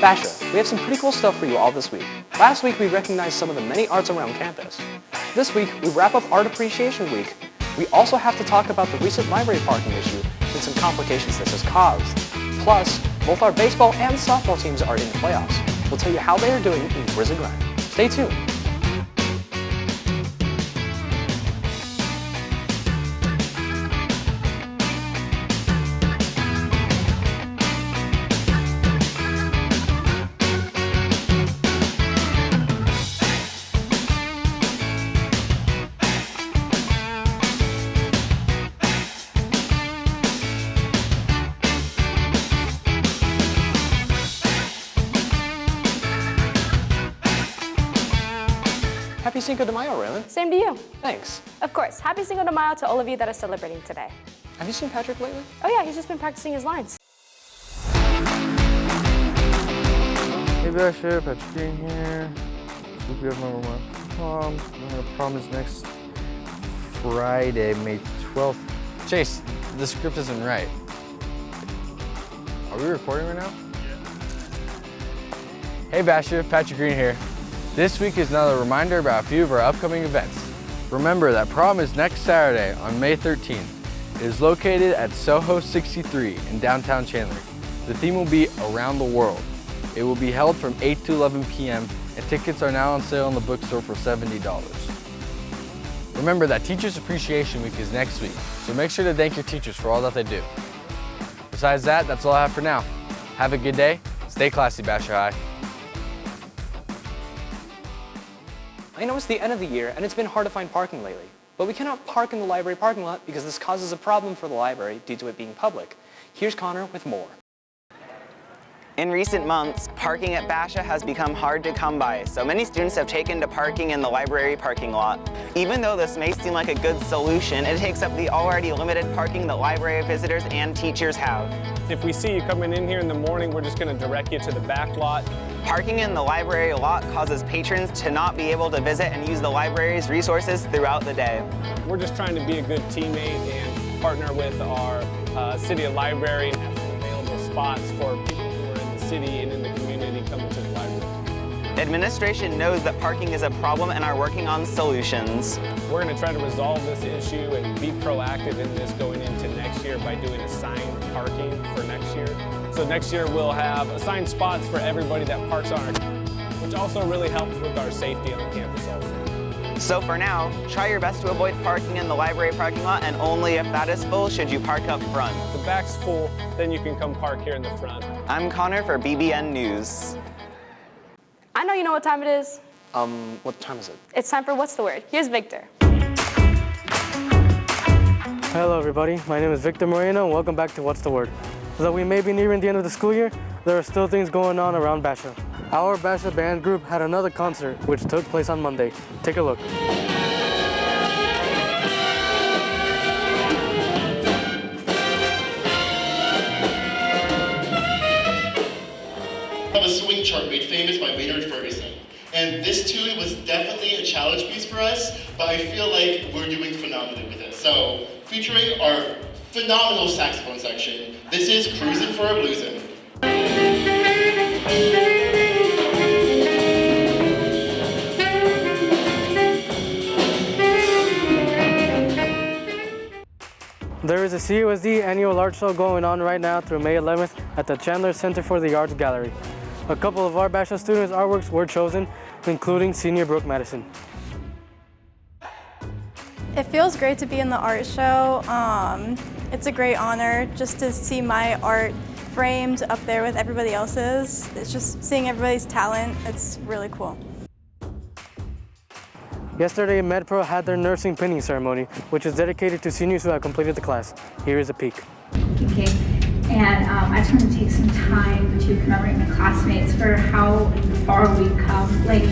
Basha, we have some pretty cool stuff for you all this week. Last week we recognized some of the many arts around campus. This week we wrap up Art Appreciation Week. We also have to talk about the recent library parking issue and some complications this has caused. Plus, both our baseball and softball teams are in the playoffs. We'll tell you how they are doing in Grizzly Grind. Stay tuned. Happy Cinco de Mayo, Raylan. Same to you. Thanks. Of course. Happy Cinco de Mayo to all of you that are celebrating today. Have you seen Patrick lately? Oh yeah, he's just been practicing his lines. Hey Basha, Patrick Green here. This week we have number one prom. Prom is next Friday, May 12th. Chase, the script isn't right. Are we recording right now? Hey Basha, Patrick Green here. This week is another reminder about a few of our upcoming events. Remember that prom is next Saturday on May 13th. It is located at Soho 63 in downtown Chandler. The theme will be Around the World. It will be held from 8 to 11 p.m. and tickets are now on sale in the bookstore for $70. Remember that Teachers Appreciation Week is next week, so make sure to thank your teachers for all that they do. Besides that, that's all I have for now. Have a good day. Stay classy, Basha High. I know it's the end of the year and it's been hard to find parking lately, but we cannot park in the library parking lot because this causes a problem for the library due to it being public. Here's Connor with more. In recent months, parking at Basha has become hard to come by, so many students have taken to parking in the library parking lot. Even though this may seem like a good solution, it takes up the already limited parking that library visitors and teachers have. If we see you coming in here in the morning, we're just going to direct you to the back lot. Parking in the library lot causes patrons to not be able to visit and use the library's resources throughout the day. We're just trying to be a good teammate and partner with our city library and have some available spots for people who are in the city and in the community coming to the library. Administration knows that parking is a problem and are working on solutions. We're going to try to resolve this issue and be proactive in this going into next year by doing assigned parking for next year. So next year we'll have assigned spots for everybody that parks on our campus, which also really helps with our safety on the campus also. So for now, try your best to avoid parking in the library parking lot, and only if that is full should you park up front. If the back's full, then you can come park here in the front. I'm Connor for BBN News. I know you know what time it is. What time is it? It's time for What's the Word. Here's Victor. Hello everybody, my name is Victor Moreno and welcome back to What's the Word. Though we may be nearing the end of the school year, there are still things going on around Basha. Our Basha band group had another concert which took place on Monday. Take a look. Have a swing chart made famous by Maynard Ferguson. And this tune was definitely a challenge piece for us, but I feel like we're doing phenomenally with it. So, featuring our phenomenal saxophone section, this is Cruisin' for a Bluesin'. There is a CUSD annual art show going on right now through May 11th at the Chandler Center for the Arts Gallery. A couple of our Basha students' artworks were chosen, including senior Brooke Madison. It feels great to be in the art show. It's a great honor just to see my art framed up there with everybody else's. It's just seeing everybody's talent. It's really cool. Yesterday, MedPro had their nursing pinning ceremony, which is dedicated to seniors who have completed the class. Here is a peek. Okay. And I just want to take some time to commemorate my classmates for how far we've come. Like,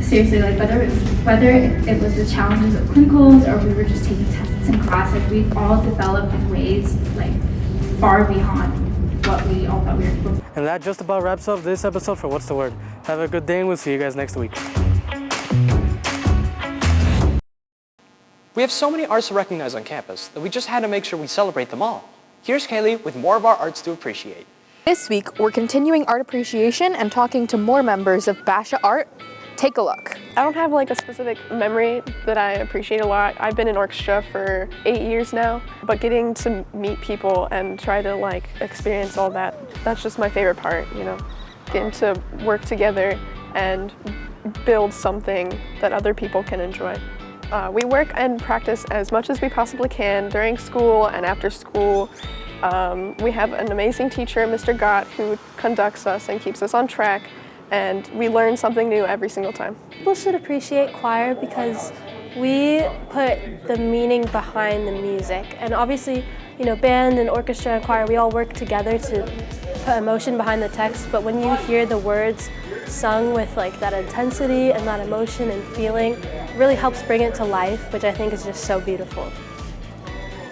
seriously, like whether it was the challenges of clinicals or we were just taking tests in class, like we've all developed in ways like far beyond what we all thought we were capable of. And that just about wraps up this episode for What's the Word. Have a good day and we'll see you guys next week. We have so many arts to recognize on campus that we just had to make sure we celebrate them all. Here's Kaylee with more of our arts to appreciate. This week, we're continuing art appreciation and talking to more members of Basha Art. Take a look. I don't have like a specific memory that I appreciate a lot. I've been in orchestra for 8 years now, but getting to meet people and try to like experience all that, that's just my favorite part, you know? Getting to work together and build something that other people can enjoy. We work and practice as much as we possibly can during school and after school. We have an amazing teacher, Mr. Gott, who conducts us and keeps us on track, and we learn something new every single time. People should appreciate choir because we put the meaning behind the music. And obviously, you know, band and orchestra and choir, we all work together to put emotion behind the text, but when you hear the words sung with like that intensity and that emotion and feeling, it really helps bring it to life, which I think is just so beautiful.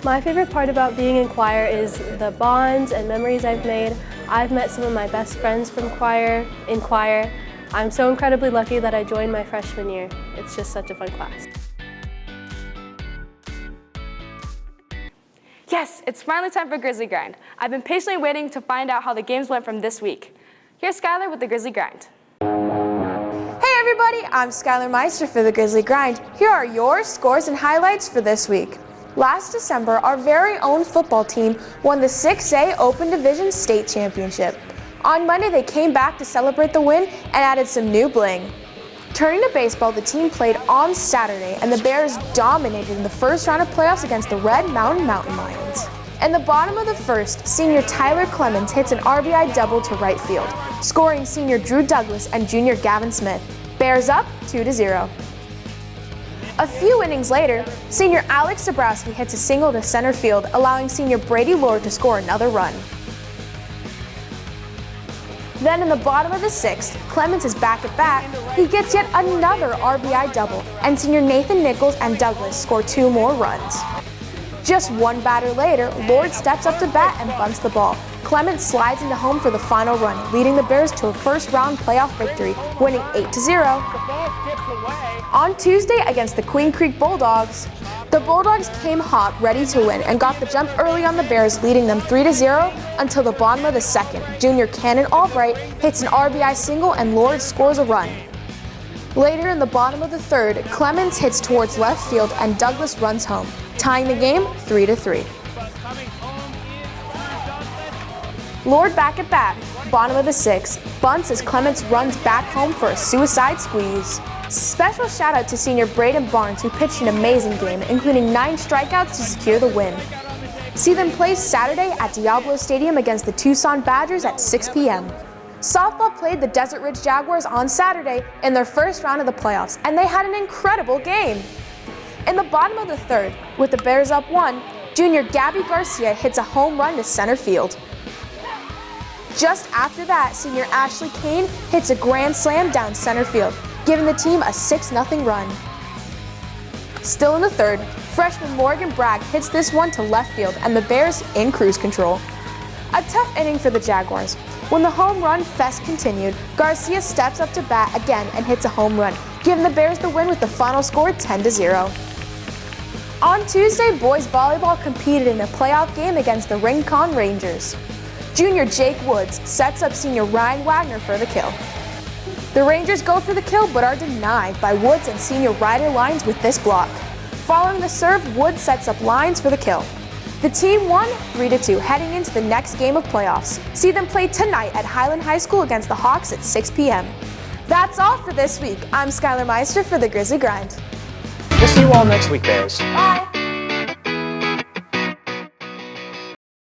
My favorite part about being in choir is the bonds and memories I've made. I've met some of my best friends from in choir. I'm so incredibly lucky that I joined my freshman year. It's just such a fun class. Yes, it's finally time for Grizzly Grind. I've been patiently waiting to find out how the games went from this week. Here's Skylar with the Grizzly Grind. Hey everybody, I'm Skylar Meister for the Grizzly Grind. Here are your scores and highlights for this week. Last December, our very own football team won the 6A Open Division State Championship. On Monday, they came back to celebrate the win and added some new bling. Turning to baseball, the team played on Saturday, and the Bears dominated in the first round of playoffs against the Red Mountain Lions. In the bottom of the first, senior Tyler Clemens hits an RBI double to right field, scoring senior Drew Douglas and junior Gavin Smith. Bears up 2-0. A few innings later, senior Alex Zabrowski hits a single to center field, allowing senior Brady Lord to score another run. Then in the bottom of the sixth, Clemens is back at bat. He gets yet another RBI double, and senior Nathan Nichols and Douglas score 2 more runs. Just one batter later, Lord steps up to bat and bunts the ball. Clemens slides into home for the final run, leading the Bears to a first-round playoff victory, winning 8-0. On Tuesday against the Queen Creek Bulldogs, the Bulldogs came hot, ready to win, and got the jump early on the Bears, leading them 3-0 until the bottom of the second. Junior Cannon Albright hits an RBI single and Lord scores a run. Later in the bottom of the third, Clemens hits towards left field and Douglas runs home, tying the game 3-3. Lord back at bat, bottom of the sixth, bunts as Clemens runs back home for a suicide squeeze. Special shout out to senior Braden Barnes, who pitched an amazing game, including 9 strikeouts to secure the win. See them play Saturday at Diablo Stadium against the Tucson Badgers at 6 p.m. Softball played the Desert Ridge Jaguars on Saturday in their first round of the playoffs, and they had an incredible game. In the bottom of the third, with the Bears up 1, junior Gabby Garcia hits a home run to center field. Just after that, senior Ashley Kane hits a grand slam down center field, giving the team a 6-0 run. Still in the third, freshman Morgan Bragg hits this one to left field, and the Bears in cruise control. A tough inning for the Jaguars. When the home run fest continued, Garcia steps up to bat again and hits a home run, giving the Bears the win with the final score 10-0. On Tuesday, boys volleyball competed in a playoff game against the Rincon Rangers. Junior Jake Woods sets up senior Ryan Wagner for the kill. The Rangers go for the kill but are denied by Woods and senior Ryder Lines with this block. Following the serve, Woods sets up Lines for the kill. The team won 3-2 heading into the next game of playoffs. See them play tonight at Highland High School against the Hawks at 6 p.m. That's all for this week. I'm Skylar Meister for the Grizzly Grind. We'll see you all next week, Bears. Bye!